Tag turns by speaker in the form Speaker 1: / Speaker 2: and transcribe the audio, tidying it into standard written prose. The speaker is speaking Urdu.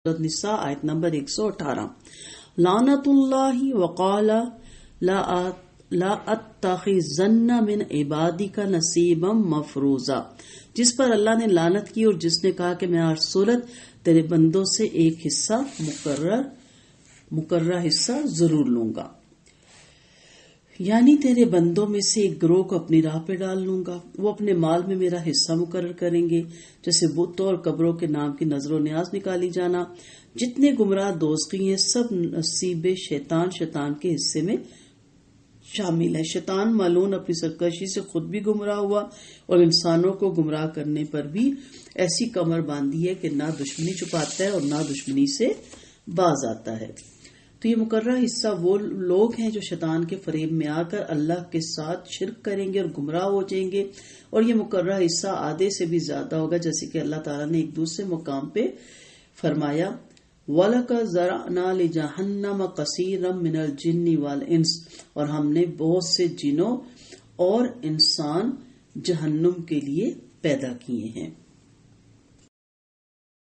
Speaker 1: النساء آیت نمبر 118 لعنت اللہ وقال لا اتخذن من عبادک نصیبا مفروضا، جس پر اللہ نے لعنت کی اور جس نے کہا کہ میں ہر صورت تیرے بندوں سے ایک حصہ مقررہ حصہ ضرور لوں گا، یعنی تیرے بندوں میں سے ایک گروہ کو اپنی راہ پہ ڈال لوں گا، وہ اپنے مال میں میرا حصہ مقرر کریں گے، جیسے بتوں اور قبروں کے نام کی نظر و نیاز نکالی جانا۔ جتنے گمراہ دوزخی ہیں سب نصیب شیطان کے حصے میں شامل ہے۔ شیطان مالون اپنی سرکشی سے خود بھی گمراہ ہوا اور انسانوں کو گمراہ کرنے پر بھی ایسی کمر باندھی ہے کہ نہ دشمنی چھپاتا ہے اور نہ دشمنی سے باز آتا ہے۔ تو یہ مقررہ حصہ وہ لوگ ہیں جو شیطان کے فریب میں آ کر اللہ کے ساتھ شرک کریں گے اور گمراہ ہو جائیں گے، اور یہ مقررہ حصہ آدھے سے بھی زیادہ ہوگا، جیسے کہ اللہ تعالیٰ نے ایک دوسرے مقام پہ فرمایا وَلَقَدْ ذَرَأْنَا لِجَهَنَّمَ كَثِيرًا مِنَ الْجِنِّ وَالْإِنسِ، اور ہم نے بہت سے جنوں اور انسان جہنم کے لیے پیدا کیے ہیں۔